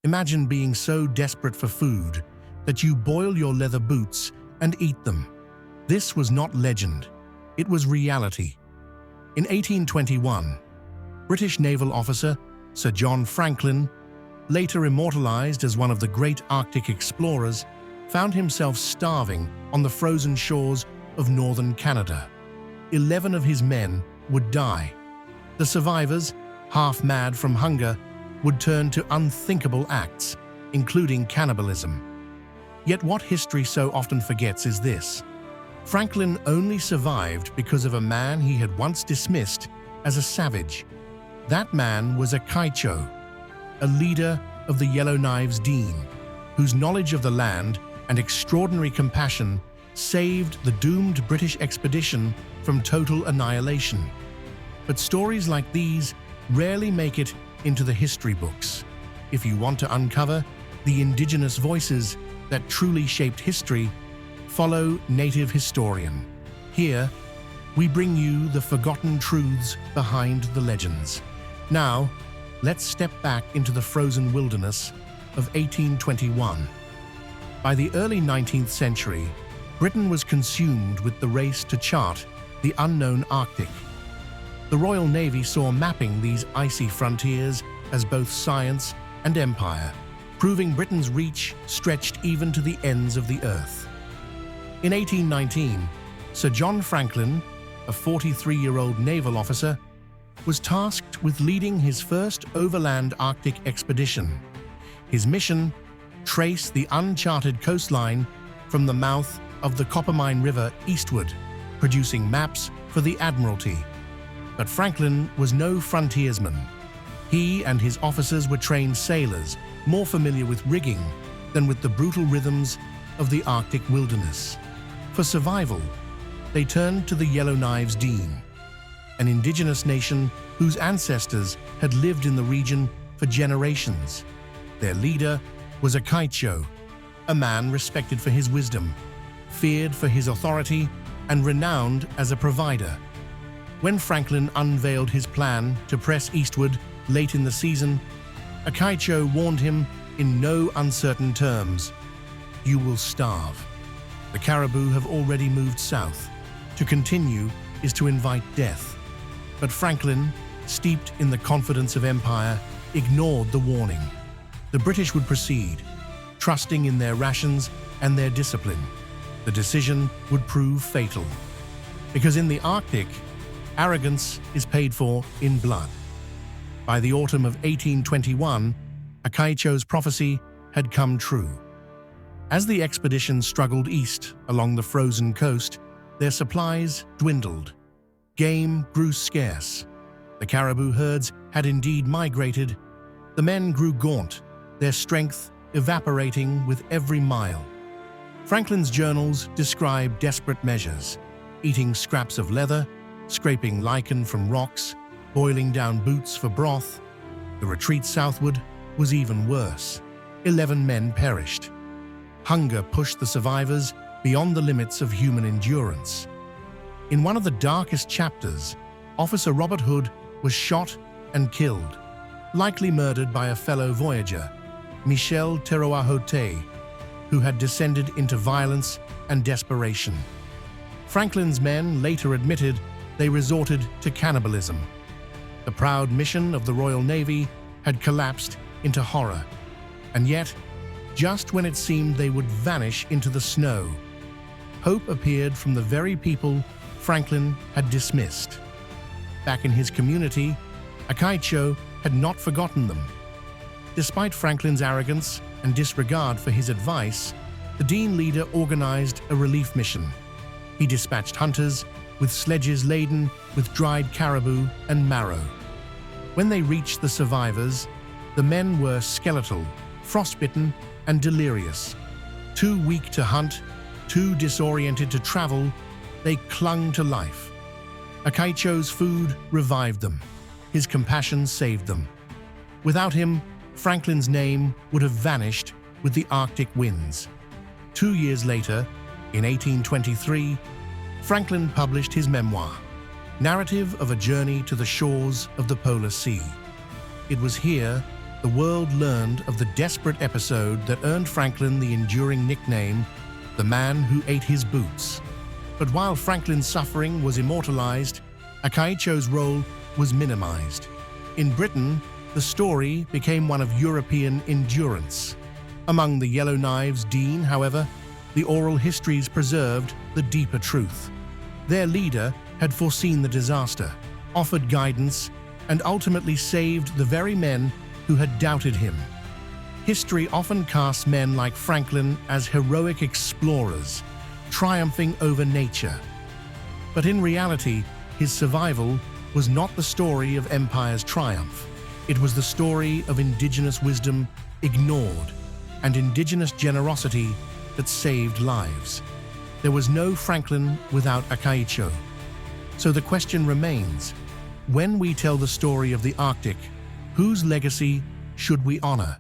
Imagine being so desperate for food that you boil your leather boots and eat them. This was not legend, it was reality. In 1821, British naval officer Sir John Franklin, later immortalized as one of the great Arctic explorers, found himself starving on the frozen shores of northern Canada. 11 of his men would die. The survivors, half mad from hunger, would turn to unthinkable acts, including cannibalism. Yet what history so often forgets is this: Franklin only survived because of a man he had once dismissed as a savage. That man was a Kaicho, a leader of the Yellowknives Dean, whose knowledge of the land and extraordinary compassion saved the doomed British expedition from total annihilation. But stories like these rarely make it into the history books. If you want to uncover the indigenous voices that truly shaped history, follow Native Historian. Here, we bring you the forgotten truths behind the legends. Now, let's step back into the frozen wilderness of 1821. By the early 19th century, Britain was consumed with the race to chart the unknown Arctic. The Royal Navy saw mapping these icy frontiers as both science and empire, proving Britain's reach stretched even to the ends of the earth. In 1819, Sir John Franklin, a 43-year-old naval officer, was tasked with leading his first overland Arctic expedition. His mission: trace the uncharted coastline from the mouth of the Coppermine River eastward, producing maps for the Admiralty. But Franklin was no frontiersman. He and his officers were trained sailors, more familiar with rigging than with the brutal rhythms of the Arctic wilderness. For survival, they turned to the Yellowknives Dean, an indigenous nation whose ancestors had lived in the region for generations. Their leader was a Kaicho, a man respected for his wisdom, feared for his authority, and renowned as a provider. When Franklin unveiled his plan to press eastward late in the season, a Kaicho warned him in no uncertain terms: "You will starve. The caribou have already moved south. To continue is to invite death." But Franklin, steeped in the confidence of empire, ignored the warning. The British would proceed, trusting in their rations and their discipline. The decision would prove fatal, because in the Arctic, arrogance is paid for in blood. By the autumn of 1821, Kaicho's prophecy had come true. As the expedition struggled east along the frozen coast, their supplies dwindled. Game grew scarce. The caribou herds had indeed migrated. The men grew gaunt, their strength evaporating with every mile. Franklin's journals describe desperate measures: eating scraps of leather, scraping lichen from rocks, boiling down boots for broth. The retreat southward was even worse. 11 men perished. Hunger pushed the survivors beyond the limits of human endurance. In one of the darkest chapters, Officer Robert Hood was shot and killed, likely murdered by a fellow voyager, Michel Teroahote, who had descended into violence and desperation. Franklin's men later admitted they resorted to cannibalism. The proud mission of the Royal Navy had collapsed into horror. And yet, just when it seemed they would vanish into the snow, hope appeared from the very people Franklin had dismissed. Back in his community, Kaicho had not forgotten them. Despite Franklin's arrogance and disregard for his advice, the Dean leader organized a relief mission. He dispatched hunters with sledges laden with dried caribou and marrow. When they reached the survivors, the men were skeletal, frostbitten, and delirious. Too weak to hunt, too disoriented to travel, they clung to life. Kaicho's food revived them. His compassion saved them. Without him, Franklin's name would have vanished with the Arctic winds. 2 years later, in 1823, Franklin published his memoir, Narrative of a Journey to the Shores of the Polar Sea. It was here the world learned of the desperate episode that earned Franklin the enduring nickname, the man who ate his boots. But while Franklin's suffering was immortalized, Akaicho's role was minimized. In Britain, the story became one of European endurance. Among the Yellowknives' Dean, however, the oral histories preserved the deeper truth. Their leader had foreseen the disaster, offered guidance, and ultimately saved the very men who had doubted him. History often casts men like Franklin as heroic explorers, triumphing over nature. But in reality, his survival was not the story of empire's triumph. It was the story of indigenous wisdom ignored and indigenous generosity that saved lives. There was no Franklin without Akaicho. So the question remains, when we tell the story of the Arctic, whose legacy should we honor?